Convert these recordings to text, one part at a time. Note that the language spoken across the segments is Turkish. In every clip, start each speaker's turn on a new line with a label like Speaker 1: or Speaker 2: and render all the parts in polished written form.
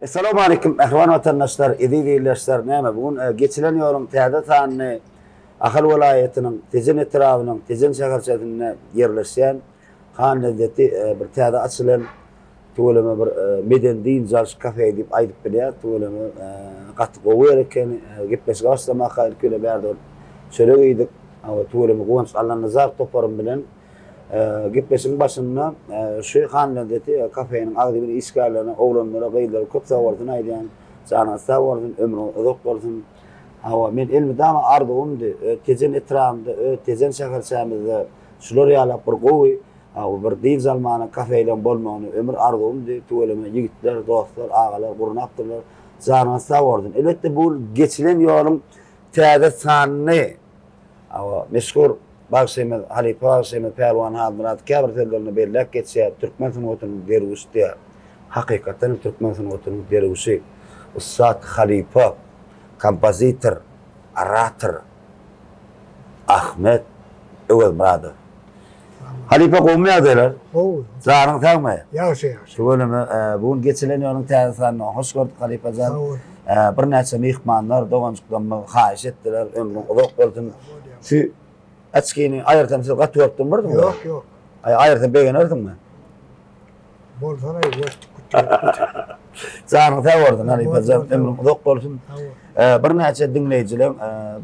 Speaker 1: Esselamu aleyküm ehvan vatandaşlar, izleyiciler, näme bugün geçilen ýolun täze sanyny Ahal welaýatynyň Tezen etrafynyň Tezen şäherçesinde ýerleşýän han lezzeti bir täze açylan töweleme bir meden diýin jarş kafe diýip aýdyp bilýär. Töweleme gaty gowy erken gepleşik başlamak köle berdi. Şöyle giydik. Ama töweleme gowanç Allah'ın nazar toparym bilen gepleşiň başynda şu han lezzeti kafeýiniň agdy bir isgarlaryna oglanlara gaýdylary köp sawardyn aýdýan. Jana sawardyn ömrü uzak bolsun. Hawa men elmidama ardygymdy. Tezen etrafynda, Tezen şäherçämizde şular ýalap bir gowy bir diň zalmana kafeýlen bolmagyny ömür ardygymdy. Töweleme ýigitler, dostlar, agalar, gurnapdyrlar. Jana sawardyn. Elbetde bu geçilen ýolum täze sanyny meşhur Bagşeýme Halipa Bagşeýme Perwan Hadrat käbir tellerine berläk geçýär. Türkmen sunuwatynyň derwişdi. Hakykatan Türkmen sunuwatynyň derwişi Ustad Halipa, kompozitor, orator Ahmet Öwelmuradow. Halipa gowmy ýadylar?
Speaker 2: Ow.
Speaker 1: Zaryň tägme?
Speaker 2: Ýaşy ýaşy.
Speaker 1: Şolemy bugün geçilen ýoluň täze sanyny hoş gördük Halipajan. Bir näçe mehmanlar dogançykdan haýyş etdiler. Ömrüň uzak bolsun. Şu açkini ayartan siz gat ýokdun burdun mu?
Speaker 2: Yok yok.
Speaker 1: Ayartan begen ördün mü?
Speaker 2: Bolsana ýok.
Speaker 1: Zanyň täwordun Halipajan ömrüň uzak bolsun. Bir näçe dinleýijiler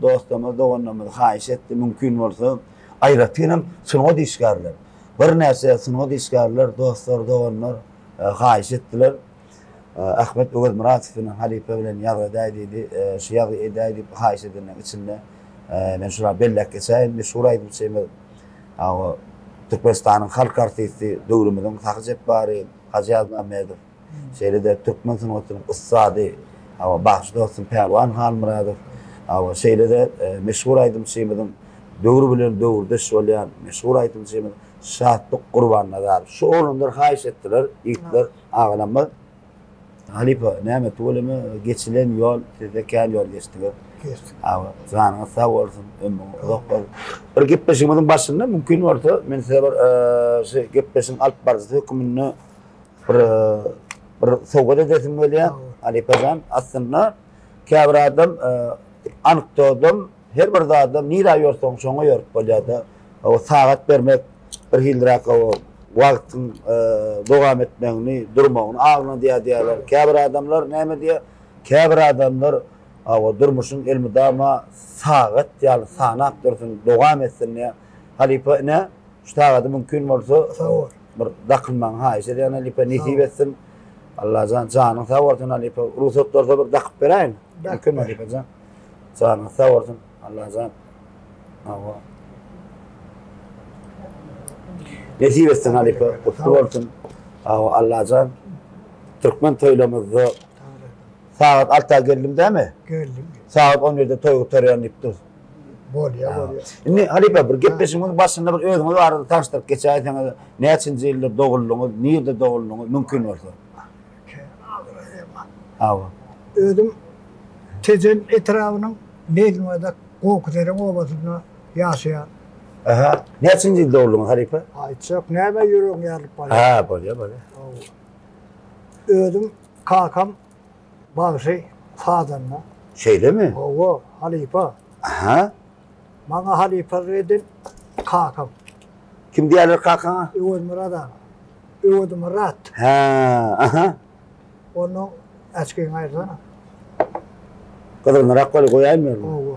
Speaker 1: dostlarymyz doganlarymyz haýyş etdi mümkin bolsa aýratynam sunuwa diýişgärler. Bir näçe sunuwa diýişgärler dostlar doganlar haýyş etdiler. Ahmet Öwelmuradowyň Halipa bilen ýagda diýdi, şu ýagda edýdi haýyş edilmek içinde. Men şura bellek geçäýin, meşhur aýdyp şeýme. Awa Türkmenistanyň halk artisti döwrümüň Hakyjep bary, Haji Ahmedow. Şeýle-de Türkmen sunuwatynyň ustady, awa baş dostum Perwan Halmuradow. Awa şeýle-de meşhur aýdyp şeýme döwrü bilen döwürdeş bolýan, meşhur aýdyp şeýme Şatlyk Gurban Nazar. Şu olunlar haýyş etdiler, ýigitler, agalarymyz. Halipa näme töweleme geçilen ýol, tezekel ýol geçdiler. Awa zanyň sag bolsun, ömrüň uzak bolsun. Bir gepleşigimiň başynda mümkin bolsa men size bir gepleşiň alyp barjy hökümini bir sowgat edesim bolýar. Halipajan aslında käbir adam anykdadym her bir adam nira ýörsäň şoňa ýörüp bolýar. O sagat bermek bir hildirak wagtyň dowam etmegini, durmagyny aglyna diýýärler. Käbir adamlar näme diýär? Käbir adamlar awa durmuşyň elmidama sagat ýaly sanap dursun, dowam etsin diýär. Halipa ne? Şu tagady mümkin bolsa bir dakylmaň haýyş edýän Halipa nisip etsin. Allah janyň sag bolsun Halipa. Ruhsat bolsa bir dakyp beräýin. Mümkin Halipa jan. Janyň sag bolsun. Allah jan. Awa nesip etsin Halipa, kutlu bolsun. Allah jan Türkmen toýlamyzda saat 6'a geldim değil mi?
Speaker 2: Geldim.
Speaker 1: Saat 11'de toy götürýän ipdir.
Speaker 2: Bolýar.
Speaker 1: Indi Halipa bir gepleşiňiň başynda bir özüňiz arada taşdyryp geçäýäňiz, näçinji ýylda doguldyňyz, niýerde doguldyňyz mümkin bolsa. Awa.
Speaker 2: Özüm Tezen etrafynyň Nelmada Gokdere obasyna ýaşaýan.
Speaker 1: Aha. Näçinji ýylda doguldyňyz Halipa?
Speaker 2: Aýtsak näme ýürek ýalyp bolýar.
Speaker 1: Ha, bolýar.
Speaker 2: Özüm kakam Bagşy Fadanna.
Speaker 1: Şeýle mi?
Speaker 2: Owa Halipa.
Speaker 1: Aha.
Speaker 2: Maňa Halipa edin kakam.
Speaker 1: Kim diýerler kakana?
Speaker 2: Öwelmuradow. Öwelmurad.
Speaker 1: Ha, aha.
Speaker 2: Onu açkyň aýdana.
Speaker 1: Gadyrynarak goýaýmyr?
Speaker 2: Owa.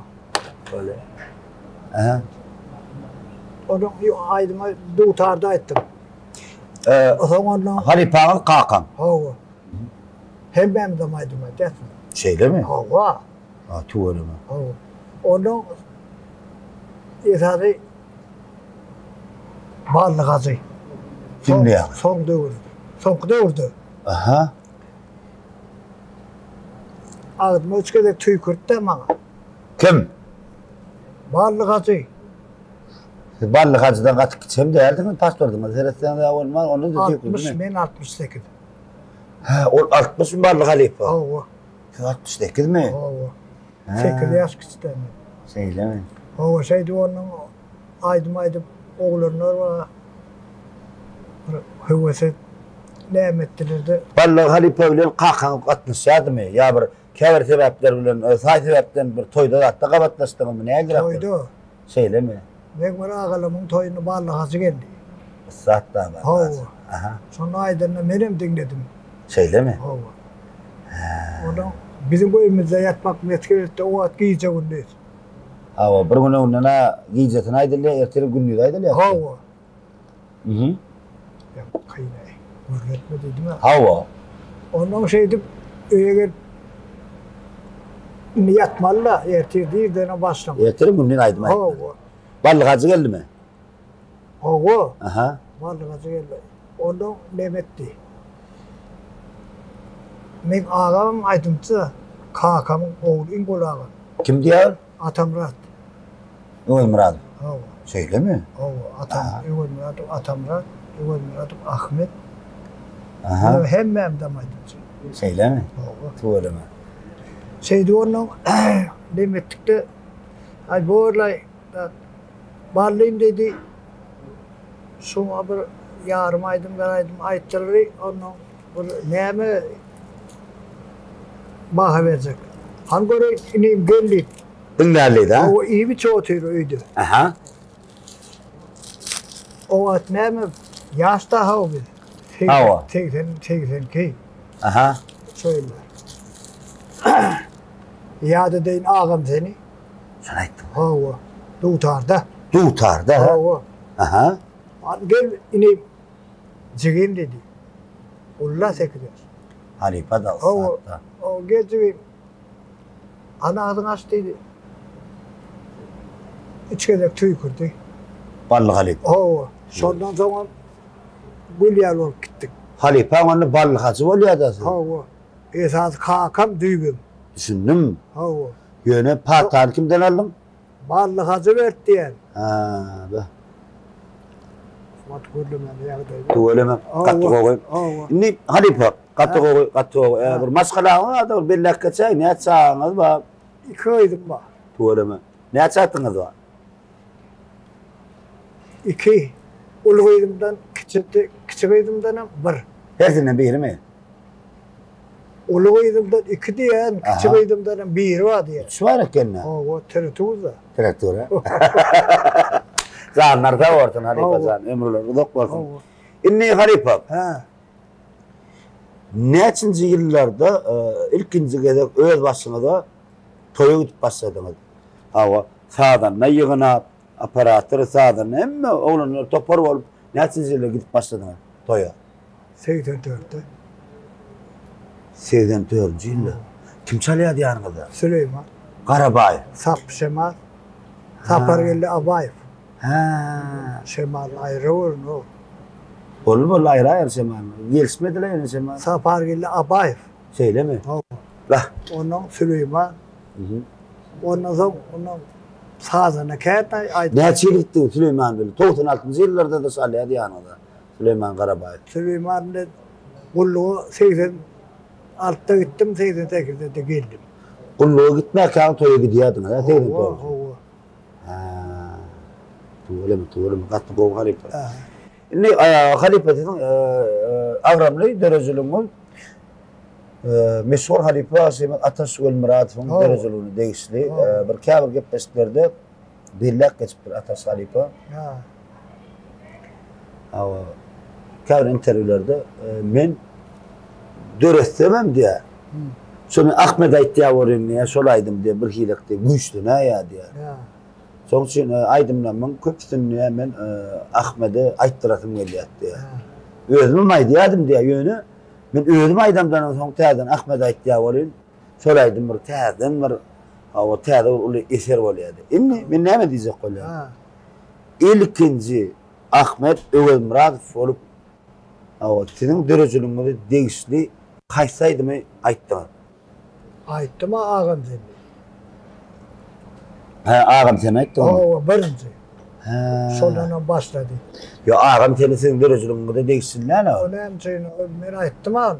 Speaker 1: Böyle. Aha.
Speaker 2: Onu aýdyma dutarda aýtdym.
Speaker 1: Halipa'nın kakan.
Speaker 2: Owa. Hem ben de maýdyma aýtdym.
Speaker 1: Şeýle mi?
Speaker 2: Owa.
Speaker 1: Ha, töwele mi?
Speaker 2: Owa. Onu ýa-da Ballygazy.
Speaker 1: Kim diýär?
Speaker 2: Soň döwür. Soňky döwürde.
Speaker 1: Aha.
Speaker 2: Adymy üçgede tüýkürtde maňa.
Speaker 1: Kim?
Speaker 2: Ballygazy.
Speaker 1: Ballygazydan gatyp gitsem däldiňiz, pasportyňyz seretsen de bolmaz, onu da tüýkürtde.
Speaker 2: 60 men 68.
Speaker 1: Ha, ol 60 mi Ballyg Halipa?
Speaker 2: Owa.
Speaker 1: 68 mi?
Speaker 2: Owa. 8 ýaş kiçikden.
Speaker 1: Şeýle mi?
Speaker 2: Owa şeýdi onuň aýdyp oglanlar bar. Hewesi ne ettilerdi?
Speaker 1: Vallahi halipe bilen kalkan katlaşadı mı? Ya bir kever sebepler bilen, say sebepten bir toyda da hatta kabatlaştın mı? Neye gerek?
Speaker 2: Toydu.
Speaker 1: Şeyle mi?
Speaker 2: Mekmer ağalamın toyunu bağlıhası geldi.
Speaker 1: Saat daha var.
Speaker 2: Hava.
Speaker 1: Aha.
Speaker 2: Sonra aydınla benim dinledim.
Speaker 1: Şeyle mi?
Speaker 2: Hava. Ondan bizim köyümüzde yatmak metkilette o at giyecek ondayız.
Speaker 1: Hava. Bir gün onuna giyeceksin aydın ya, erteli günlüğü aydın ya.
Speaker 2: Hava.
Speaker 1: Hı.
Speaker 2: Ya kıynay. Hürmetme dedim ha.
Speaker 1: Hava.
Speaker 2: Ondan şeydi öyle yatmalı erteli değil de başlama.
Speaker 1: Erteli günlüğü aydın aydın.
Speaker 2: Hava.
Speaker 1: Vallahi hacı geldi mi?
Speaker 2: Hava.
Speaker 1: Aha.
Speaker 2: Vallahi geldi. Ondan demetti. Men ağam aydımsa kakamın oğlu İngol ağam.
Speaker 1: Kim diyor?
Speaker 2: Atamrat.
Speaker 1: Ömer Murad.
Speaker 2: Hava.
Speaker 1: Şeyle mi?
Speaker 2: Hava. İngol Murat, Atamrat, İngol Murat, Ahmet.
Speaker 1: Aha.
Speaker 2: Hem damaydım.
Speaker 1: Şeyle mi?
Speaker 2: Hava.
Speaker 1: Tuğle mi?
Speaker 2: Şeydi onun demettik de ay bu olay bağlayayım dedi. Sonra bir yarım aydım veraydım ayetleri onun bir neyme baha verecek. Han göre ineyim geldi.
Speaker 1: Dinlerliydi ha?
Speaker 2: O iyi bir çoğutuydu öydü.
Speaker 1: Aha.
Speaker 2: O at neyme yaşta hava bir.
Speaker 1: Hava.
Speaker 2: 82
Speaker 1: Aha.
Speaker 2: söyler. İade deyin ağam seni.
Speaker 1: Sen ayttın.
Speaker 2: Hava. Tutarda.
Speaker 1: Tutarda ha?
Speaker 2: Hava.
Speaker 1: Aha.
Speaker 2: Gel ineyim. Cigin dedi. Ulla sekreter.
Speaker 1: Halife da
Speaker 2: O
Speaker 1: saatte.
Speaker 2: o gece ana ağzını açtıydı. İçkede tüy kurdu.
Speaker 1: Ballı halife.
Speaker 2: O sondan zaman Gülyal olup gittik.
Speaker 1: Halife onu ballı hacı oluyor da.
Speaker 2: O esas kakam düğüm.
Speaker 1: Düşündüm.
Speaker 2: O
Speaker 1: Yöne partan kimden aldın?
Speaker 2: ballı hacı verdi yani.
Speaker 1: Ha, be.
Speaker 2: Mat gördüm yani yağdaydı.
Speaker 1: Tuğle mi? Katı koyayım.
Speaker 2: O
Speaker 1: Inni halife. Katı koy, katı koy. Bir maskala var da bir dakika çay ne açağınız bak.
Speaker 2: iki aydım bak.
Speaker 1: Tuğle mi? Ne açattınız bak?
Speaker 2: İki. Uluydumdan küçük aydımdan bir.
Speaker 1: Hepsinden biri mi?
Speaker 2: Uluydumdan iki diyen küçük
Speaker 1: Aha.
Speaker 2: aydımdan bir var diye.
Speaker 1: Şu var ya kendine.
Speaker 2: O tertuzda.
Speaker 1: Traktörü. Zanlar da ortun halife
Speaker 2: Oo.
Speaker 1: zan. Ömürler uzak olsun.
Speaker 2: O
Speaker 1: İnni halife.
Speaker 2: ha.
Speaker 1: Neçinci yıllarda ilkinci kez öz başına da toya gidip başladınız. Hava sağdan ne yığına aparatları sağdan hem oğlunlar topar olup neçinci yılda gidip başladınız toya.
Speaker 2: 84'te.
Speaker 1: 84. yılda. Kim çalıyordu yanınızda?
Speaker 2: Süleyman.
Speaker 1: Karabay.
Speaker 2: Sap Şemal. Sapargilli Abayev.
Speaker 1: Ha.
Speaker 2: Şemal ayrı olur o.
Speaker 1: Olur mu ayrı ayrı Seman? Gelişmediler yani Seman.
Speaker 2: Sapargilli Abayev.
Speaker 1: Şeyle mi?
Speaker 2: O.
Speaker 1: Lah.
Speaker 2: Ondan Süleyman.
Speaker 1: Hı hı.
Speaker 2: Ondan sonra ondan sazına kağıtla aydı.
Speaker 1: Ne çelikti Süleyman böyle. 96. yıllarda da çalıyordu yanında. Süleyman Karabay.
Speaker 2: Süleyman'ın kulluğu 86'da gittim, 88'de de geldim.
Speaker 1: Kulluğa gitmezken toya gidiyordun. Ha, değil mi?
Speaker 2: Hova,
Speaker 1: toya?
Speaker 2: hova.
Speaker 1: Ha. Tuğle mi? Katı kov halife.
Speaker 2: Ha.
Speaker 1: Ne halife dedin, Avramlı dereceliğinin meşhur halife Asim Atas ve Murad'ın
Speaker 2: Oh.
Speaker 1: dereceliğini değişti.
Speaker 2: Oh.
Speaker 1: Bir kâbir gepestlerde birlik geçip bir Atas halife.
Speaker 2: Ha.
Speaker 1: Ama kâbir interviewlerde men dörestemem diye. Sonra Ahmet ayttiya varım diye, solaydım diye bir hilekte güçlü ne ya diye.
Speaker 2: Ha.
Speaker 1: Sonuç için aydımla ben köpüsünü hemen Ahmet'e ayttırasım geliyor diye.
Speaker 2: Ha.
Speaker 1: Özüm aydiyadım diye yönü. Ben özüm aydamdan sonra tağdan Ahmet ayttiya varım. Solaydım bir tağdan bir o tağda ulu eser oluyordu. İnni ben ne diyecek oluyor?
Speaker 2: Ha.
Speaker 1: İlkinci Ahmet Övel Muradov olup o senin dereceliğinde değişli kaysaydı mı ayttı.
Speaker 2: Ayttı mı ağam seni?
Speaker 1: Ha ağam sen ayttı onu.
Speaker 2: O birinci.
Speaker 1: Ha.
Speaker 2: Sonradan başladı.
Speaker 1: Ya ağam senin dereceliğinde değişsin lan o.
Speaker 2: Onu hem seni ben ayttım onu.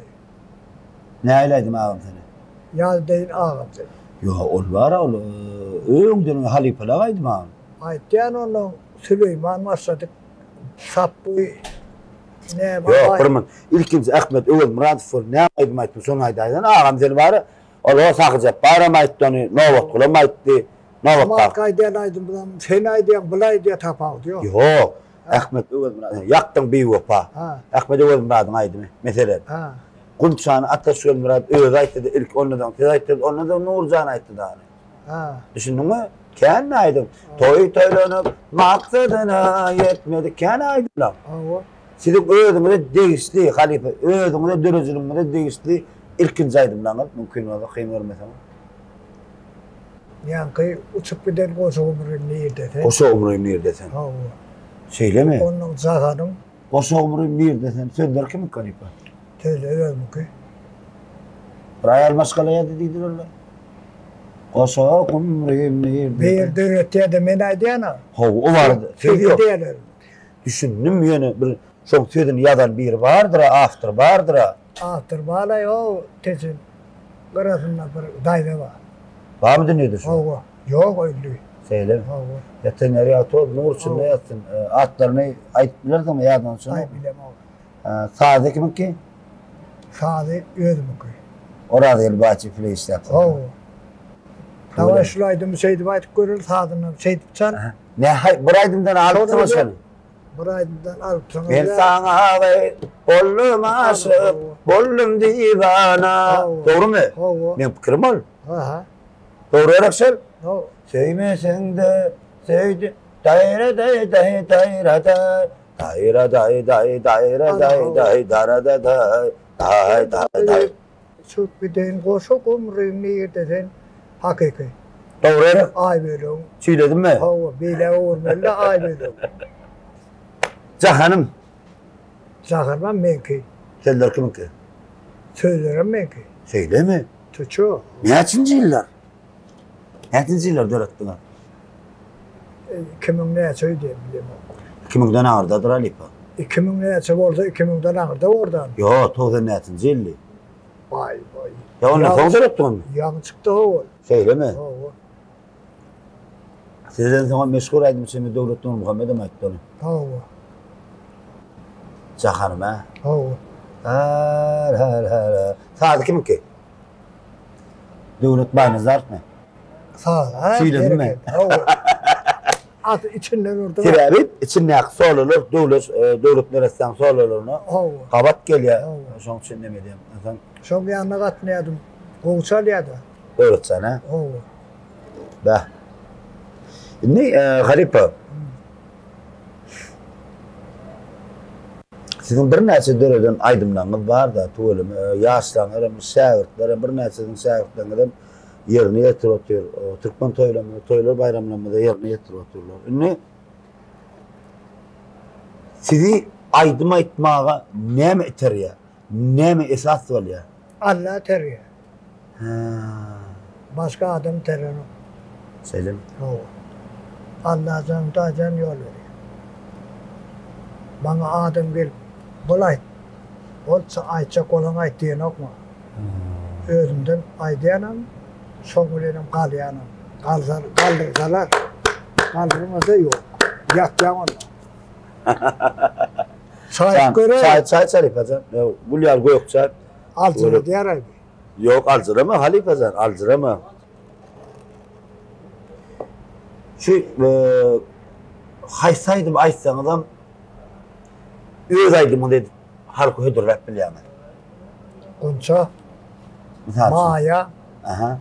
Speaker 1: Ne aylaydım ağam seni?
Speaker 2: Ya değil ağam seni.
Speaker 1: Ya ol var ol. Öğündürün halifelağaydım ağam.
Speaker 2: Ayttı yani ondan Süleyman başladık. Sapı Ne
Speaker 1: Yok, birmin. İlkinci Ahmet Öwel Muradov ne aýdym aýtdy, şonu aýdýan. Agam seni bari ol sakyjap, baram aýtdy onu, nowat gulam aýtdy. Nowat
Speaker 2: Ama
Speaker 1: tak.
Speaker 2: kaydan aydın bulan, sen aydın bulay diye tapal diyor.
Speaker 1: Yok. Ahmet Öwel Muradov. Yaktın bir wapa. Ahmet Öwel Muradov aýdymy. Meselen.
Speaker 2: Ha.
Speaker 1: Gunçan Ataşöl Murad öz aýtdy, ilk ondan, tez aýtdy, ondan Nurjan aýtdy da.
Speaker 2: Ha.
Speaker 1: Düşündüňmi? Kän aýdym. Toý toýlanyp, maksadyna ýetmedi, kän aýdym.
Speaker 2: Awa.
Speaker 1: Siz özüňize degişli, halife, özüňize dörejiliňize degişli ilkinji aýdym lan, mümkin bolar, kyn bermesem.
Speaker 2: Yankı uçup giden koşu umurun nerede?
Speaker 1: Goşa umrym nerede sen?
Speaker 2: Awa.
Speaker 1: Söyleme.
Speaker 2: Onun zahanım
Speaker 1: Goşa umrym nerede sen? Sönder kim halife?
Speaker 2: tezler mümkün.
Speaker 1: Rayal maşgalaya dediler. Goşa umrym nerede?
Speaker 2: Bir dörette de men aydiyana.
Speaker 1: Ha, o vardı. Söylüyor.
Speaker 2: Diyorlar.
Speaker 1: Düşündüm yani bir son sözünü yazan biri vardır, after vardır.
Speaker 2: Ahtır bağlay o tezin. Garasında bir dayda var.
Speaker 1: Var mı dinliyorsun?
Speaker 2: Awa. Yok öyle.
Speaker 1: Söyle.
Speaker 2: Awa.
Speaker 1: Yatan nereye toz, nur içinde yatsın. Atlarını ayıttılar da mı yardan sonra?
Speaker 2: Ay bilem o.
Speaker 1: Sağda kimin ki?
Speaker 2: Sadık ödüm ki.
Speaker 1: Orada el bahçe file işte yaptı.
Speaker 2: Awa. Tavaşlaydım şeydi baytık görür sağdından şeydi çal.
Speaker 1: Ne hay, buraydımdan alıp
Speaker 2: Sonra
Speaker 1: sen.
Speaker 2: Buradan alıp sana.
Speaker 1: Ben sana ve bollum aşık, bollum divana. Doğru mu?
Speaker 2: Awa.
Speaker 1: Benim fikrim ol.
Speaker 2: Ha.
Speaker 1: Doğru olarak sen.
Speaker 2: Awa.
Speaker 1: Sevmesen de sevdi. Daire day day daire day. Daire day day daire day day dara da day. Day day day.
Speaker 2: Çok giden koşu umurun nerede sen? Hakiki.
Speaker 1: Doğru olarak
Speaker 2: Ay veriyorum.
Speaker 1: söyledim mi?
Speaker 2: Awa. Bile uğurmelle ay veriyorum.
Speaker 1: Cahanım.
Speaker 2: Zaharman menki.
Speaker 1: Seller kimin ki?
Speaker 2: Sözlerim menki.
Speaker 1: Söyle mi?
Speaker 2: Tuçu.
Speaker 1: Neçinci yıllar? Neçinci yıllar dörettiler?
Speaker 2: Kimin ne söyleyeyim bilmem.
Speaker 1: Kimden ağırdadır Alipa?
Speaker 2: 2000 ne olsa 2000'den ağırda oradan.
Speaker 1: Yo, toğda neçinci yıllı.
Speaker 2: Vay vay.
Speaker 1: Ya onu son dörettin mi?
Speaker 2: Yan çıktı o.
Speaker 1: Söyle mi?
Speaker 2: O.
Speaker 1: Sizden sonra meşgul aydım şimdi devletten Muhammed'e mi ayttı onu?
Speaker 2: O.
Speaker 1: Cahanım ha?
Speaker 2: O.
Speaker 1: Har. Sağda kimin ki? Devlet bağını zart mı?
Speaker 2: Sağ ol.
Speaker 1: Söyledin mi?
Speaker 2: O. At içinden orada.
Speaker 1: Tirabit içinde yak solulur, devlet neresinden solulurunu.
Speaker 2: O.
Speaker 1: Kabat gel ya.
Speaker 2: Oo.
Speaker 1: Son için demediğim. Sen
Speaker 2: Çok yanına katlayadım. Kovçal ya da.
Speaker 1: devlet sana.
Speaker 2: O.
Speaker 1: Bah. Ne Halipa? Sizin bir neçe döreden aydımlarınız var da tuğulum, yaşlanırım, şahitlerim, bir neçe'nin şahitlerim yerini yetirip oturuyor. Türkmen toylar bayramlarında yerini yetirip oturuyorlar. Ne? Sizi aydıma etmağa ne mi iter ya? Ne mi esas var ya?
Speaker 2: Allah teriyor. Başka adam teriyor.
Speaker 1: Selim.
Speaker 2: O. Allah can yol veriyor. Bana adam gelip bulay. Olsa ayça kolun ay diyen okma. Özümden ay diyenem. Soğulenim kalyanım. Kaldırsalar. Kaldırmasa yok. Yakacağım onu. Sahip göre.
Speaker 1: Sahip Halifacan. Bu yalgı yok sahip.
Speaker 2: Altını diğer abi.
Speaker 1: Yok alcırama Halifacan. Alcırama. Şu haysaydım aysan adam öz aydım onu dedi. Halkı hüdürlet bilyamı.
Speaker 2: Kunça, Maya,
Speaker 1: Aha.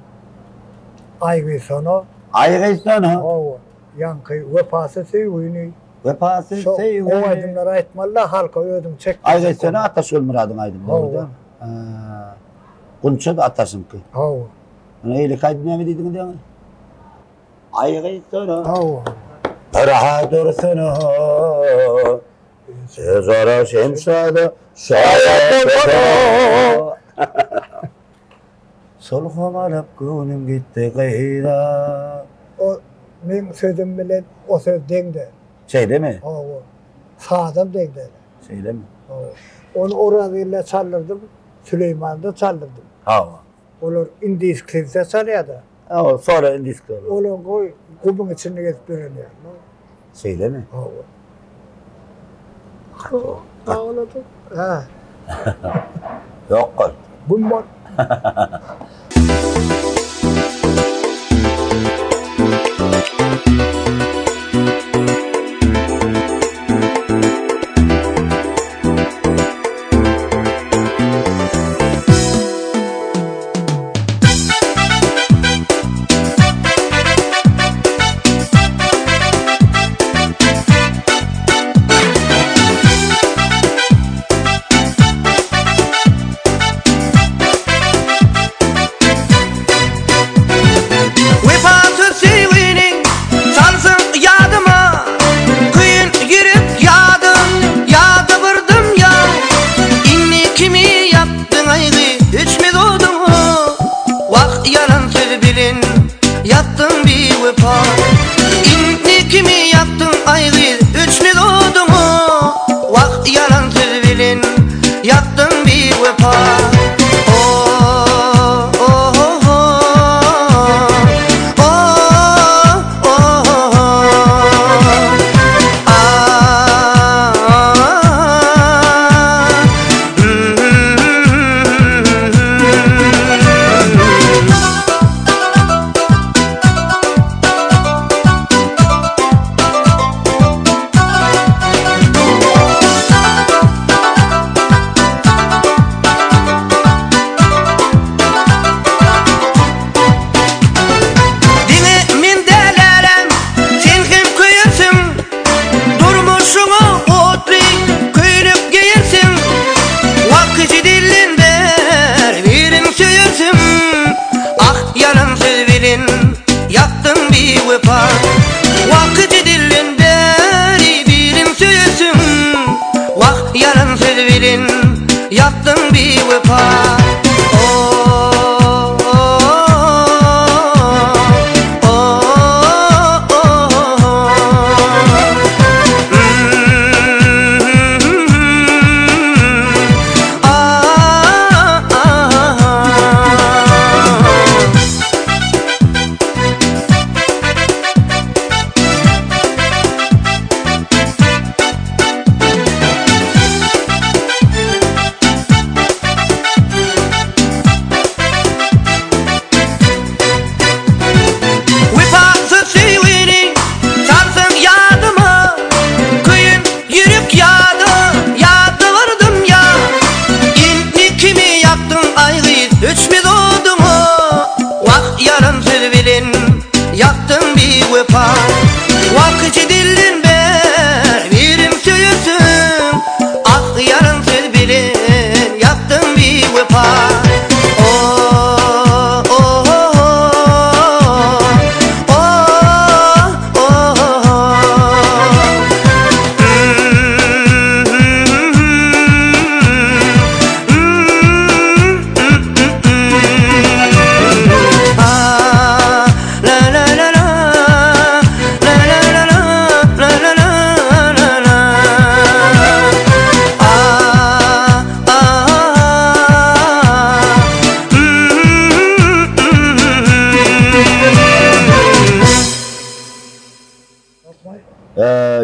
Speaker 2: Aygı sonu,
Speaker 1: Ayrıca ha.
Speaker 2: o yankı vefası seviyini.
Speaker 1: Vefası
Speaker 2: O
Speaker 1: sevgi.
Speaker 2: aydınlara etmalla halka ödüm çekti.
Speaker 1: Ayrıca Ataşöl Murad'ın aydım.
Speaker 2: Oo.
Speaker 1: Kunça da Ataş'ın ki.
Speaker 2: O,
Speaker 1: Öyle kaydına mı dedin diye? Ayrıca
Speaker 2: o.
Speaker 1: rahat dursun. Sezara şemşada şayet Solhum alıp gönlüm gitti gıyda.
Speaker 2: O benim sözüm bile o söz dengde.
Speaker 1: Şey değil mi?
Speaker 2: O. Sağdım dengde.
Speaker 1: Şey değil mi?
Speaker 2: O. Onu orada çaldırdım. Süleyman'da çaldırdım.
Speaker 1: Ha.
Speaker 2: Olur indiş kimse çalıyordu.
Speaker 1: Ha, sonra indisk olur.
Speaker 2: Onu koy kubun içine gezip dönüyor.
Speaker 1: Şey değil mi?
Speaker 2: O. Ağladım. Ha.
Speaker 1: Yok kol.
Speaker 2: Bunlar.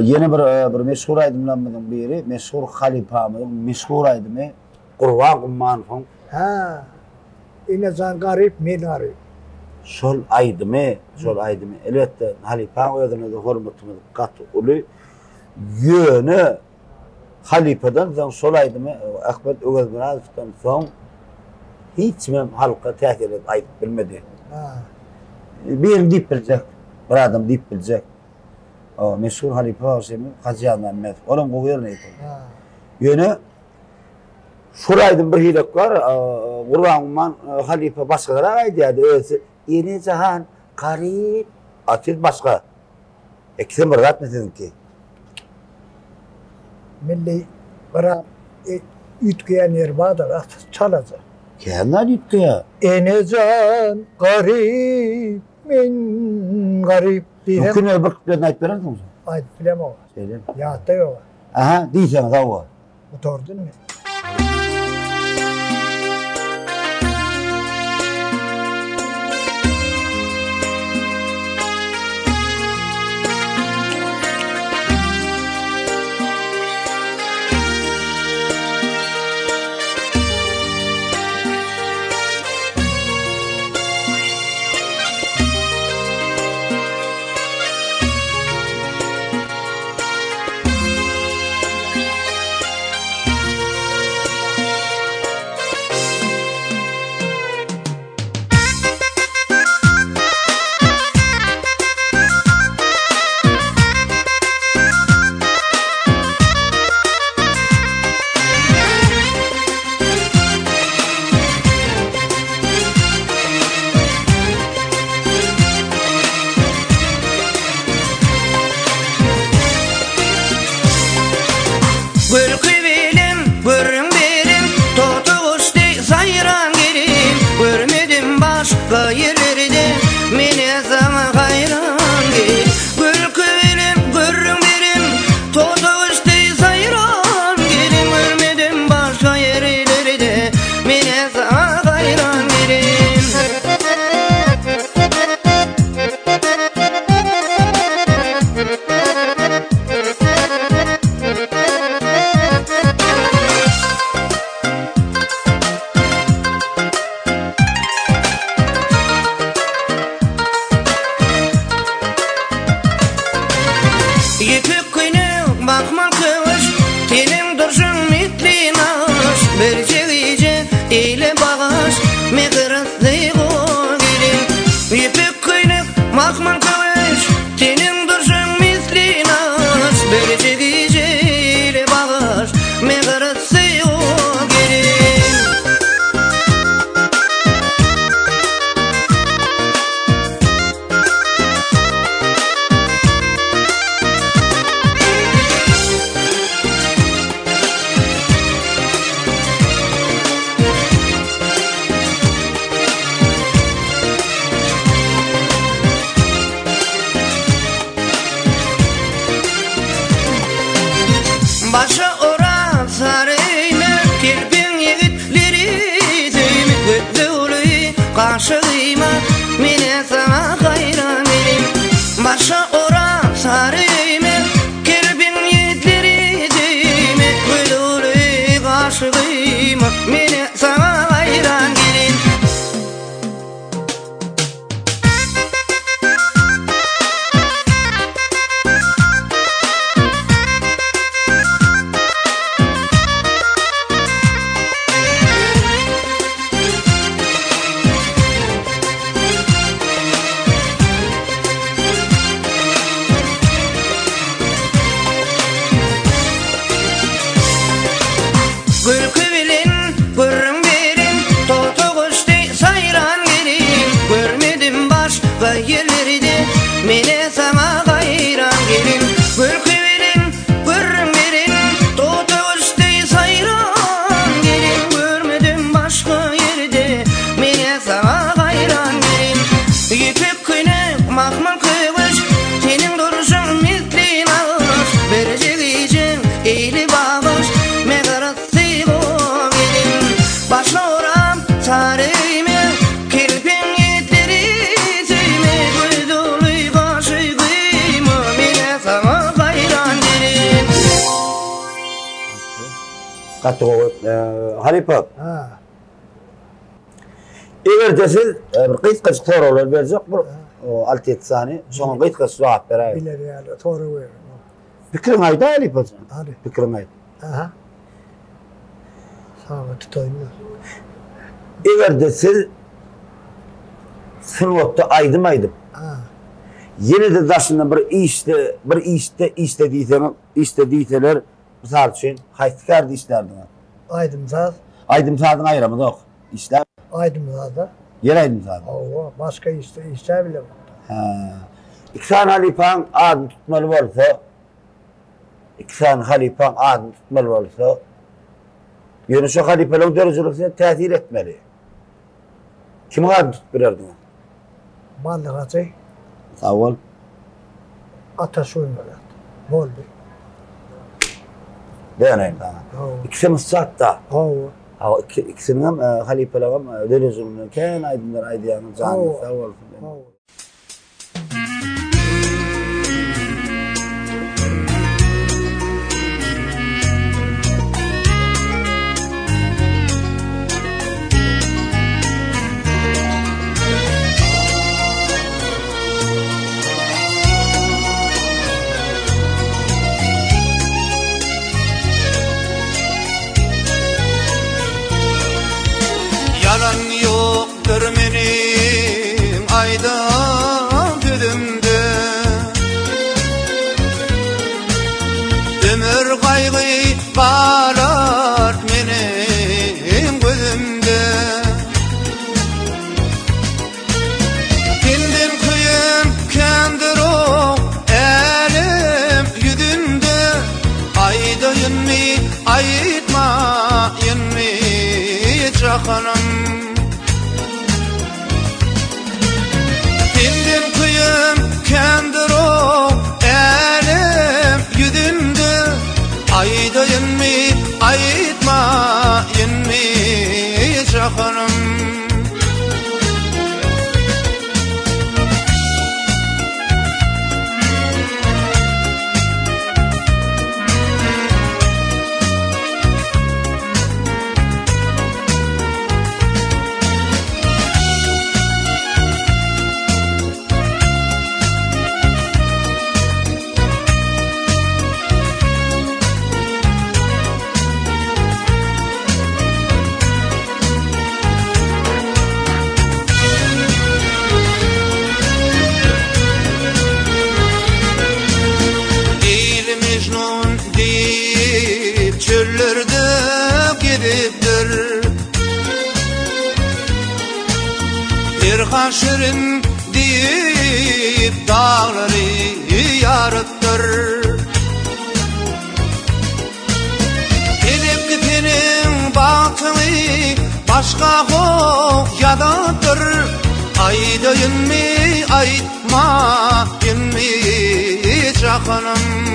Speaker 1: Yeni bir meşhur aydımlanmadan biri, meşhur halifamın, meşhur aydımı Qurban Qummanov'un.
Speaker 2: Ha. Yine zan garip, men garip.
Speaker 1: Şol aydımı. Elbette halifa özüne de hürmetimiz katı ulu. Yönü halifadan zan şol aydımı Ahmet Ögezmiraz'dan son hiç mi halka tehkil edip ayıp bilmedi.
Speaker 2: Ha.
Speaker 1: Bir deyip bilecek, bir adam deyip bilecek. O meşhur halifa Hüseyin Hacı Mehmet. Onun kovuyor neydi?
Speaker 2: Ha.
Speaker 1: Yönü şuraydın bir hilek var. Kur'an'man halife başkalara aydı. Öylesi yeni cihan garip. Atıl başka. İkisi bir rahat mısın ki?
Speaker 2: Milli bana ütkeyen yer vardır, çalacak.
Speaker 1: Kendine gitti ya.
Speaker 2: Enecan garip, men garip diye.
Speaker 1: Mümkün öbür kutlarını ayıp verir misin?
Speaker 2: Ay bilemem o.
Speaker 1: Söyleyeyim.
Speaker 2: Ya da yok.
Speaker 1: Aha, diyeceğim da o.
Speaker 2: Oturdun mu?
Speaker 3: Başa ora sarıyım Kelbin yedleri deyim Gülülü aşığım Meni sana hayran gelin Gülkü bilin, gürrüm verin Totu kuşti sayran gelin Görmedim başka yerlerde Mene sana hayran gelin Gülkü bilin, gürrüm verin Totu kuşti sayran gelin Görmedim başka yerde Mene sana hayran gelin Yipek güne mahmur kıvış Senin duruşun mitlin ağız Verecekicin eğli bağış Megaratı Başla oram sarıyım Kirpin yetleri tüyme Güldülü kaşığım Mine sana hayran derim
Speaker 1: Katı oğut. Halipa.
Speaker 2: Ha.
Speaker 1: Eğer desil bir kıyıtkaç sorular verecek bir 6-7 saniye. Sonra kıyıtkaç cevap vereyim.
Speaker 2: Bilir yani. Doğru verir.
Speaker 1: Fikrin ayda Halipa.
Speaker 2: Hadi.
Speaker 1: Fikrin ayda.
Speaker 2: Aha. Sağ ol tutayım.
Speaker 1: Eğer desil sınıfta aydım.
Speaker 2: Ha.
Speaker 1: Yine de daşında bir istediyseler misal için haytıkardı işlerdi.
Speaker 2: Aydım zaz.
Speaker 1: Aydım sağdın ayıramı da yok. İşler.
Speaker 2: Aydım zazda.
Speaker 1: Yer aydım sağdın.
Speaker 2: Oo, başka işler bile var.
Speaker 1: İksan Halipan adını tutmalı olsa Yunus Halipalı'nın derecesine tesir etmeli. Kim adını tuttururdu?
Speaker 2: Mallı Hacı.
Speaker 1: Sağ ol.
Speaker 2: Ataşoyun öyle. Bol bir.
Speaker 1: Dayanayım daha.
Speaker 2: Oo.
Speaker 1: İkisi Mısrat'ta.
Speaker 2: Oo.
Speaker 1: İkisinin hem Halipalı'nın derecesine ken aydınlar aydiyanın canı sağ olsun.
Speaker 2: Oo.
Speaker 3: Yalan yoktur benim ayda gözümde Ömür kaygı bağlar benim gözümde Kendim kıyım kendir o elim yüzünde Aydayın mi ayıtmayın mi çakanım Kendim kıyım kendir o elim yüzünde Aydayın mi ayıtmayın mi çakanım Haşırın deyip dağları yarıttır Gelip gitinin batını başka koyadadır Aydayın mi aytmayın mi çakanım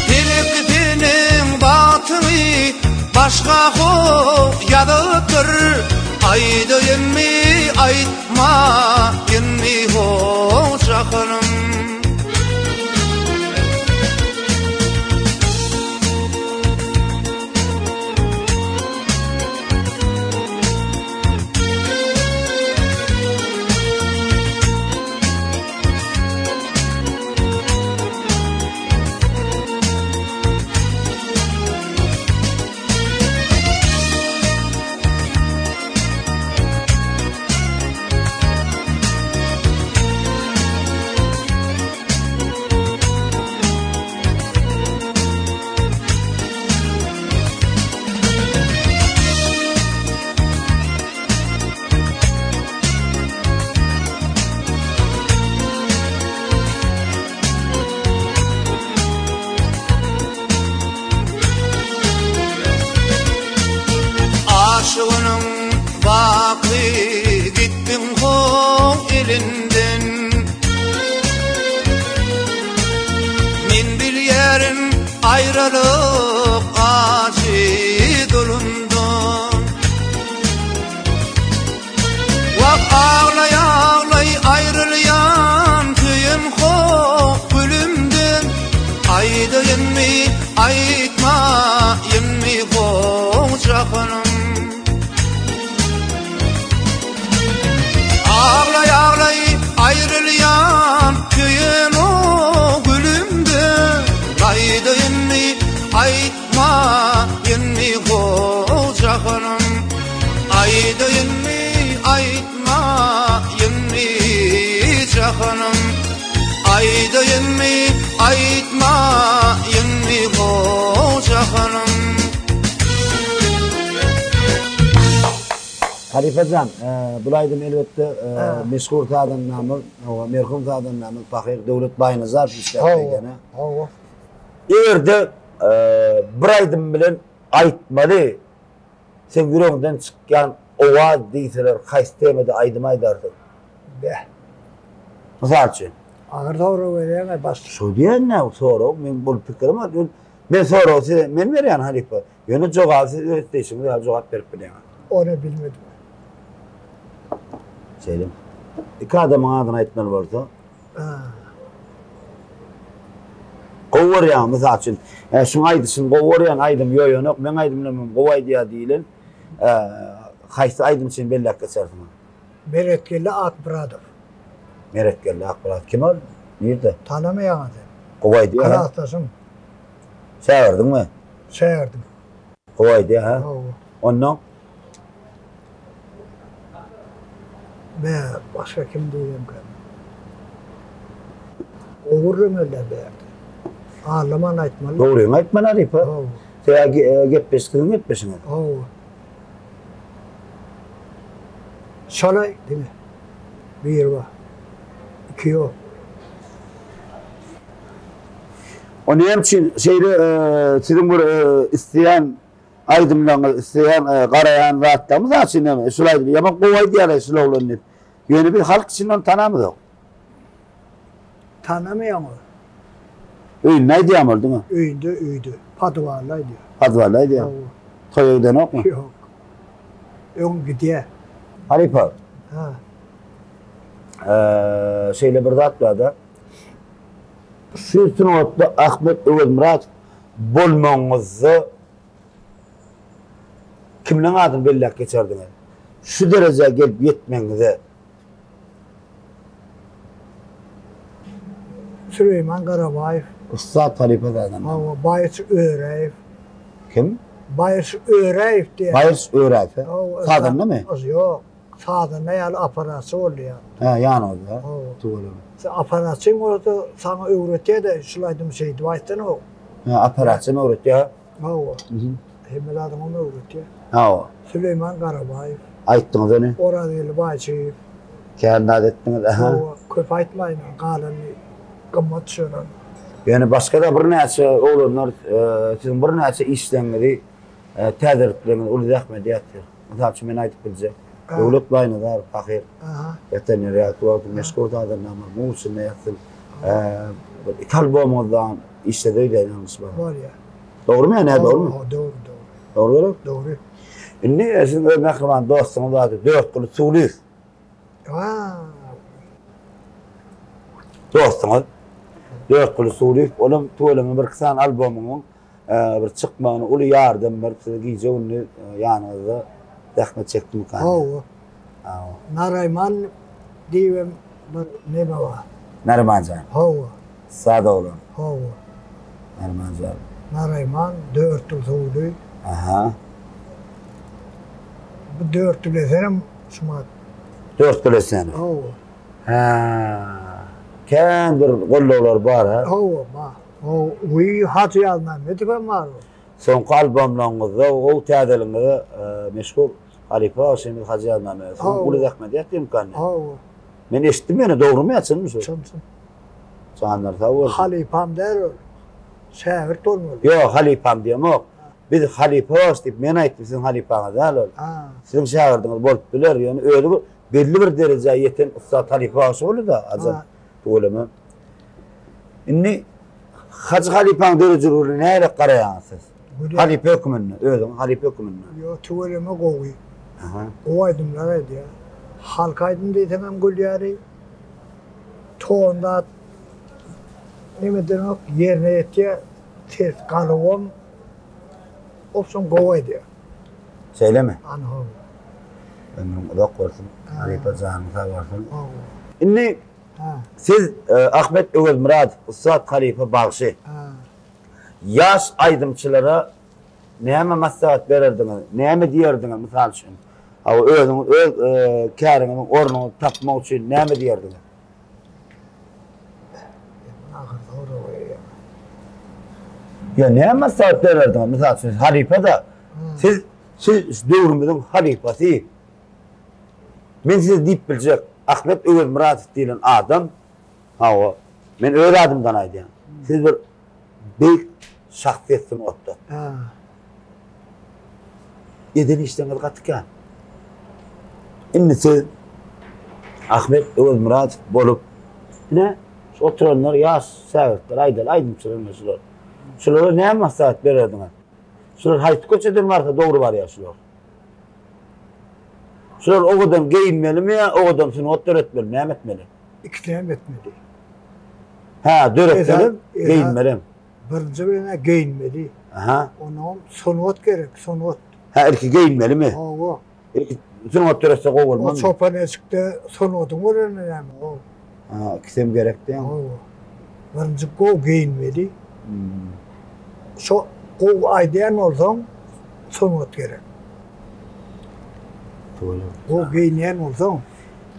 Speaker 3: Gelip gitinin batını başka koyadadır Aydayın mi aytma ginni hoşahanım. Aşığının bakı gittin ho elinden. Min bir yerin ayrılık acı dolundun. Vak ağlay ağlay ayrılyan köyün ho gülümdün. Aydayın mi aytma yemmi ho çakınım. Ağlay ağlay ayrılyan köyün o gülümdü. Aydayın mi aytma yenmi hocahanım. Aydayın mi aytma yenmi cahanım. Aydayın mi aytma yenmi hocahanım.
Speaker 1: Halifacan, bulaydım elbette meşhur tadan namı, merhum tadan namı, Fakir Devlet Baynazar işletmegene. Erde bir aydım bilen aytmalı, sen yüreğinden çıkan ova deyseler, kaystemede aydım aydardı.
Speaker 2: Be.
Speaker 1: Misal için?
Speaker 2: Ağır doğru vereyim bas.
Speaker 1: Şu diyen ne soru, ben bu fikrim var. Ben soru size, ben veriyen Halifa. Yönü cevap, siz öğretmişsiniz, ya cevap verip bilen.
Speaker 2: Onu bilmedim.
Speaker 1: Selim. İki adamın adına aytmalı vardı. Kovuryan misal için. Şun aydısın kovuryan aydım yoyon yok. Ben aydım demem kovay diye değilim. Kaysı aydım için belli hakka çarpma.
Speaker 2: Meretkeli Akbradov.
Speaker 1: Meretkelli Akbarat. Kim ol? Nerede?
Speaker 2: Tanımayan adam.
Speaker 1: Kovay diye ha.
Speaker 2: Kanatlasın.
Speaker 1: Severdin mi?
Speaker 2: Severdim.
Speaker 1: Kovay diye ha. Ondan?
Speaker 2: Be başka kim diyeyim ki? Oğurrum öyle berdi. Ağlaman aytmalı.
Speaker 1: Doğruyum aytman Halifa. Sen geppeş kızın geppeşin.
Speaker 2: Şalay değil mi? Bir var. İki yok.
Speaker 1: Onun için sizin bu isteyen aydımlarını, isteyen karayan rahatlamız açın değil mi? Şulaydı. Yaman kovay diye şulay olan hep. Yeni bir halk için onu tanımıyor.
Speaker 2: Tanımayan o.
Speaker 1: Öyle ne diyemir değil mi?
Speaker 2: Üydü. Paduvarlay diyor.
Speaker 1: Hadvalay diye. Toyaydan yok mu?
Speaker 2: Yok. Ön gidiyor.
Speaker 1: Halifa.
Speaker 2: Ha.
Speaker 1: Şeyle bir zat var da. Şu sınavda Ahmet Övel Murat bolmanızı kimden adını belli geçerdiniz? Şu derece gelip yetmenize.
Speaker 2: Süleyman Karabayev.
Speaker 1: Üstad Halifa'dan.
Speaker 2: Bayıs Öğreyev.
Speaker 1: Kim?
Speaker 2: Bayıs Öğreyev diye.
Speaker 1: Bayıs Öğreyev. Sağdan değil mi?
Speaker 2: Yok. Sağdan ne yani aparatı oluyor.
Speaker 1: Ha yan oldu ha. Doğru.
Speaker 2: Sen aparatın orada sana öğretiyor da şulaydım şeydi. Bayıstan o.
Speaker 1: Ha aparatı mı öğretiyor?
Speaker 2: Ha o. Hemel adamı mı öğretiyor?
Speaker 1: Ha o.
Speaker 2: Süleyman Karabayev.
Speaker 1: Ayttınız onu.
Speaker 2: Orada değil Bayıs'ı.
Speaker 1: Kendi adettiniz.
Speaker 2: O köp aytmayın. Kalanı kımmat şöyle.
Speaker 1: Yani başka da bir neyse oğlunlar, sizin bir neyse işlemleri, tədriklerini ulu zahmet yatır. Mesela için ben aytıp bilecek. Devlet Baynazar, Fakir, Veteriner vardı, meşgul da adamlar, Muğsun ne yatsın. Kalbomuzdan işte de öyle yanlış var.
Speaker 2: Var ya.
Speaker 1: Doğru mu yani? Doğru mu?
Speaker 2: Doğru.
Speaker 1: Doğru mu?
Speaker 2: Doğru.
Speaker 1: Şimdi sizin mehriban dostunuz vardı, 4 kulu Suğluyuz.
Speaker 2: Ha.
Speaker 1: Dostumuz 4 kulu Surif, onun tuğulama bir kısan albomunun bir çıkmağını, ulu yardım bir giyce onu yanınızda zahmet çektim kanka.
Speaker 2: Hava. Narayman diyem bir neme var.
Speaker 1: Narimancan,
Speaker 2: Hava.
Speaker 1: sağda olun.
Speaker 2: Hava.
Speaker 1: Narimancan.
Speaker 2: Narayman 4 yıl soğudu.
Speaker 1: Aha.
Speaker 2: Bu 4 yıl esenim şuma.
Speaker 1: 4 kulu seni.
Speaker 2: Hava.
Speaker 1: Ha. Kendi gollolar var ha.
Speaker 2: Hava ma. O uy hatı yazmam. Ne tüken var o?
Speaker 1: Son albomlarınızda o tədilinizi meşgul Halife şimdi Hacı Yazmamı. Son kulu zahmet ettim kanka.
Speaker 2: Hava.
Speaker 1: Men eşittim yani doğru mu açılmış o?
Speaker 2: Çımsın.
Speaker 1: Canlar sağ olsun.
Speaker 2: Halifam der o. Şehir olmuyor.
Speaker 1: Yok halifam diyem o. Biz halife hoş deyip men aytdım sizin halifanız da.
Speaker 2: Ha.
Speaker 1: Sizin şagirdiniz bolup biler yani öyle bir belli bir dereceye yeten ustad halife hoş olur da azam
Speaker 2: Ha.
Speaker 1: tuğulama. İnni Hacı Halifan dereceliğini neyle karayansız? Halife hükümünü, öyle halife hükümünü.
Speaker 2: Yo tuvaleme kovuyor.
Speaker 1: Aha.
Speaker 2: Kovaydım nerede ya? Halkaydım diye tamam gül yarı. Toğunda nimeden o yerine yetiye ters kalıvom. Opsun kovaydı ya.
Speaker 1: Söyleme.
Speaker 2: Anhol.
Speaker 1: Ömrüm uzak olsun. Halife canım sağ olsun.
Speaker 2: Oh.
Speaker 1: İnni
Speaker 2: Ha.
Speaker 1: siz Ahmet Ögöz Murad, Ustad Halife Bağşı,
Speaker 2: Ha.
Speaker 1: yaş aydımçılara neyme maslahat verirdiniz, neyme diyerdiniz misal için? Özünüz, kârınızın ornunu tapmak için neyme diyerdiniz?
Speaker 2: Ahır doğru ya.
Speaker 1: Ya neyme maslahat verirdiniz misal için? Halife de, siz dövrümüzün halifesi. Men size deyip bilecek, Ahmet Ögöz Murad diyen adam, men öyle adımdan aydım. Siz bir büyük şahsiyetsin ottu.
Speaker 2: Ha.
Speaker 1: Yedin işten katıkan. Şimdi siz Ahmet Ögöz Murad bolup ne? Oturanlar yaş, sağırtlar, aydımçılar şular. Şulara ne maslahat verirdiniz? Şular hayt koçedin varsa doğru var ya şular. Şular o kadar giyinmeli mi ya, o kadar seni ot öğretmeli, ne etmeli?
Speaker 2: İkisine etmedi.
Speaker 1: Ha, döretmelim,
Speaker 2: Ezan-
Speaker 1: giyinmelim.
Speaker 2: Birinci birine giyinmedi.
Speaker 1: Aha.
Speaker 2: Onun sonot gerek, sonot.
Speaker 1: Ha, erki giyinmeli mi?
Speaker 2: O.
Speaker 1: Seni ot öğretsek o
Speaker 2: O
Speaker 1: olmaz mı?
Speaker 2: çopan çıktı, sonotun öğrenemem o.
Speaker 1: Ha, ikisem gerekti ya.
Speaker 2: O. Birinci kov giyinmedi.
Speaker 1: Hmm.
Speaker 2: Kov aydayan olsam sonot gerek.
Speaker 1: Doğru.
Speaker 2: Kov giyinen olsam.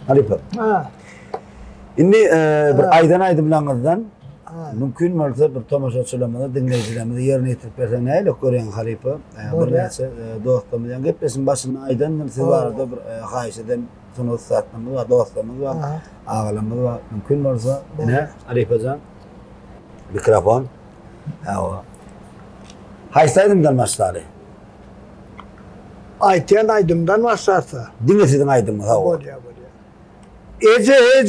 Speaker 1: Halife.
Speaker 2: Ha.
Speaker 1: Şimdi bir aydan aydımlanızdan
Speaker 2: Ha.
Speaker 1: mümkün mü olsa bir tomaşaçılamada dinleyicilerimizi yerine getirip versen neyle görüyen Halife? Bir neyse dostumuzdan gitmesin başına aydan siz var orada bir hayşeden sunut satmamız var, dostumuz var,
Speaker 2: Ha.
Speaker 1: ağalarımız var. Mümkün mü olsa ne? Halife'can mikrofon. Haysaydım başları.
Speaker 2: Aytayan aydımdan başlarsa.
Speaker 1: Dinle sizin aydımı.
Speaker 2: Bolya. Ece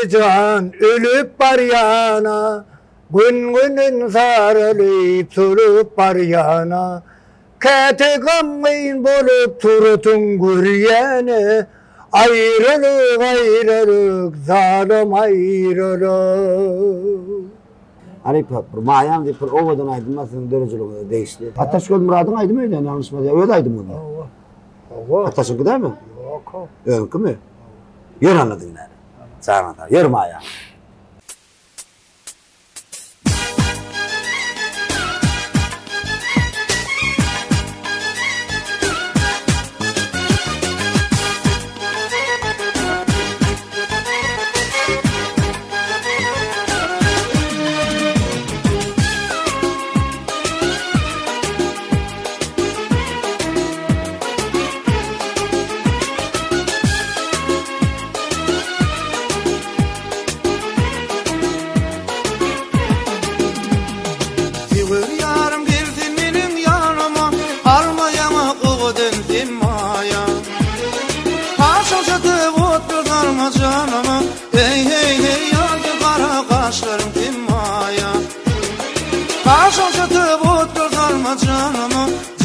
Speaker 2: can ölüp var yana. Gün günün sarılıp sürüp var yana. Kete gammayın bolup turutun güryene. Ayrılık zalim ayrılık.
Speaker 1: Halife, mayan deyip ovadan aydınmasının dereceliğinde değişti. Ataşköl Murad'ın aydı mıydı? Yanlış mı? Öyle aydı mı? Ataşköl değil mi?
Speaker 2: Yok.
Speaker 1: Öyle mi? Yer anladın yani. Sen anladın. Yer mayan.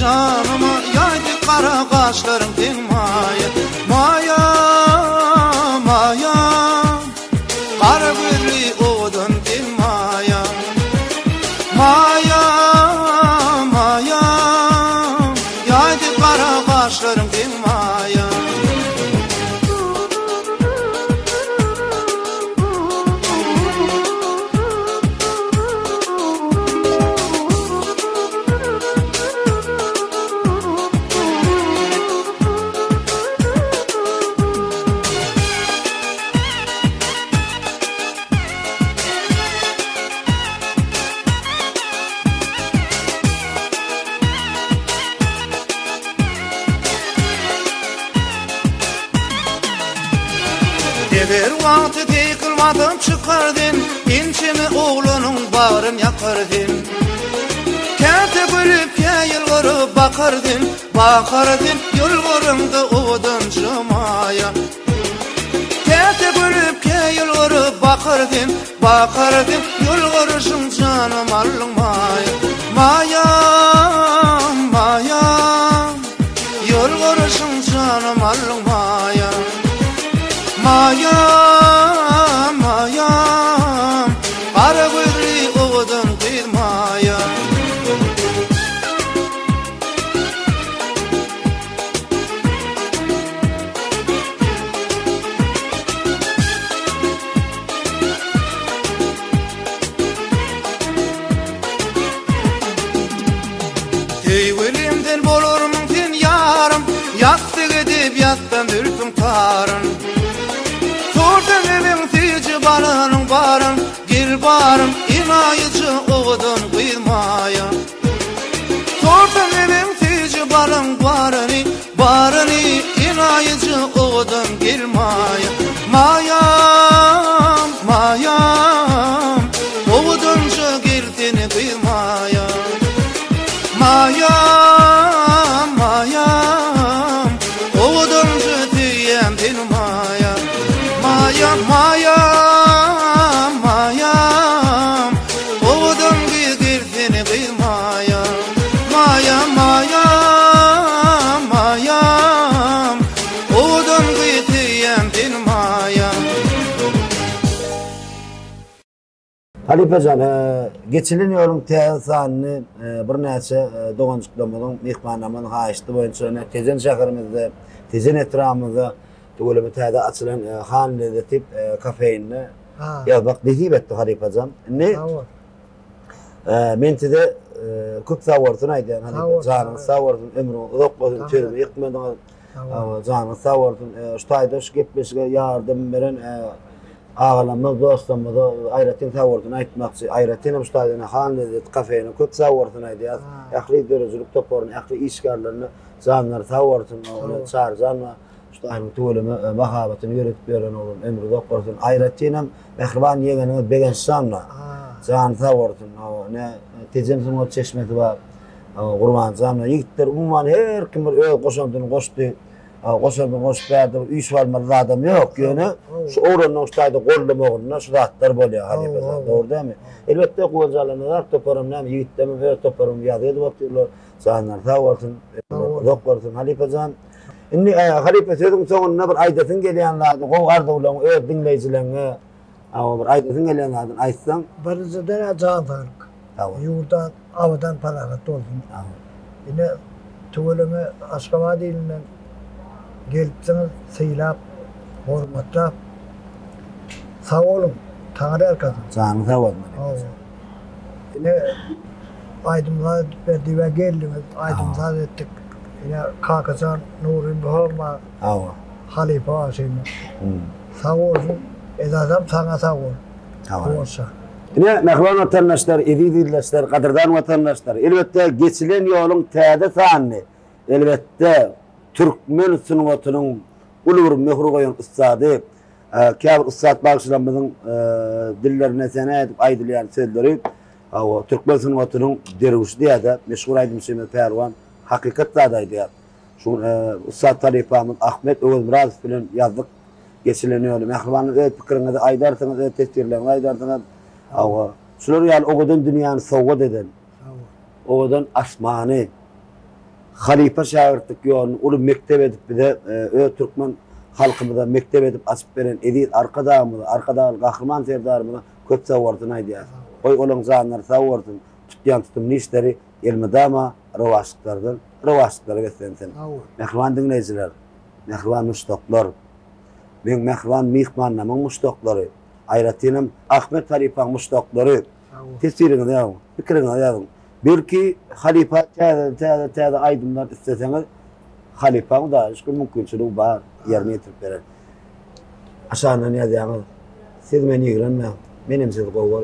Speaker 3: Canıma yaydı kara kaşlarım din maya. Maya Bir vakti tekilmadım çıkardın, inçimi oğlunun bağrın yakardın. Kente gülüp yılgırıp bakardın, yılgırımda odun çımaya. Kente gülüp yılgırıp bakardın, yılgırışın canım alınmaya. Mayam, mayam, yılgırışın canım alınmaya. Mayam, mayam, kara gözlü odun kıyırmaya. Teyvilimden bolurmun sen yarım, yattı gidip yattan ürküm tarın. Sordan evin tici balının barın, gir barın, inayıcı oğudun kıyırmaya. Sordan evin tici balın barını, inayıcı oğudun girmaya. Mayam, mayam, oğudunca girdini kıyırmaya. Mayam, mayam, oğudunca diyem dinmaya. Mayam, mayam, mayam, oğudun girdini kıyırmaya. Mayam, mayam, mayam, oğudun diyem dinmaya.
Speaker 1: Halipecan, geçilen yolun teyasanını bir neçe doğancıklamanın, mihmanamın haişti boyunca tezen şehrimizde, tezen etrafımızda tügülümü teyde açılan Han Lezzeti kafeinini yazmak dehib etti Halipecan. Ne? Mentide köp savortun aydan Halipecan, savortun ömrün, uzakladın, çözümü, yıkmadın, canın savortun, ştayda şu gepleşige yardım veren ağalamız, dostlarımız, Ayratin savortun aytmakçı, Ayratin ştaydana Han Lezzeti kafeini köp savortun aydan, akli dörücülük toporunu, akli işgarlarını, canlar savortun, çağır canlar, ştaydın tuğulümü, mahabatını yöretip veren olun, ömrü doktorsun, Ayratin'im, mehriban yeğenini begen sanla, can savortun, tecemsin o çeşmeti var, kurban canlar, yigitler, umman her kim bir öl koşandığını koştu, koşandığını koşup verdi, üç varmalı adam yok, yönü, şu oranın ştaydı kollum oğluna, şu rahatlar böyle Halipecan, doğru değil mi? Elbette kovacalarını var, toparım neymi, yigitlerim ve toparım yazıydı bakıyorlar, canlar savortun, doktorsun, Halipecan. Inni Halipe sözün sonuna bir aydatın geliyenlerdi, kovardı ulan, dinleyicilerine, bir aydatın geliyenlerden aytsan.
Speaker 2: Barızıdan can fark. Yurdan, avadan parahat olsun. Yine tüvölümü Aşkabadi ilinden gelipsiniz, seylap, hormatlap. Sağ olun, Tanrı arkasın.
Speaker 1: Canı sağ olun.
Speaker 2: Yine aydımlar verdi ve geldiniz, aydımlar ettik. Yine Kakasan, Nuri Bahama, Halife Aşim'i. Sağ olsun, ezasam sana sağ ol. Olsa.
Speaker 1: Yine mehvan vatandaşlar, edidilleşler, kadırdan vatandaşlar, elbette geçilen yolun teyde sahanını, elbette Türkmen sünnetunun ulur mehru koyan ustadı, kâbir ustad bağışlanmazın dillerine sene edip aydılayan sözleri, Türkmen sünnetunun dervişi diye de meşhur aydım Semih Pervan, hakikat zadaydı ya. Şu Ustad Talipamız Ahmet Oğuzmuraz filan yazdık geçileniyor. Mehribanın öz fikrini de aydarsınız, öz tesirlerini aydarsınız. Şular yani o kadar dünyanın soğuk eden, o kadar asmanı, halife şairtlik yolunu, onu mektep edip bir de öz Türkmen halkımıza mektep edip açıp veren edil arkadağımıza, arkadağın kahraman serdarımıza köp savortun aydı ya. Oy olan zanlar savortun, tutyan tutumlu işleri, elmedama ravaşlıkları beslensin. Mehriban dinleyiciler, mehriban müştaklar, ben mehriban mihmannamın müştakları, Ayratin'im Ahmet Halifa'nın müştakları, tesirini yazın, fikrini yazın. Belki Halifa teyze aydınlar isteseniz, Halifa'nın da hiç mümkünçülüğü var, yerine getirip verir. Aşağıdan yazıyorsunuz, siz beni ilgilenmeyin, benim sizi kovuyor.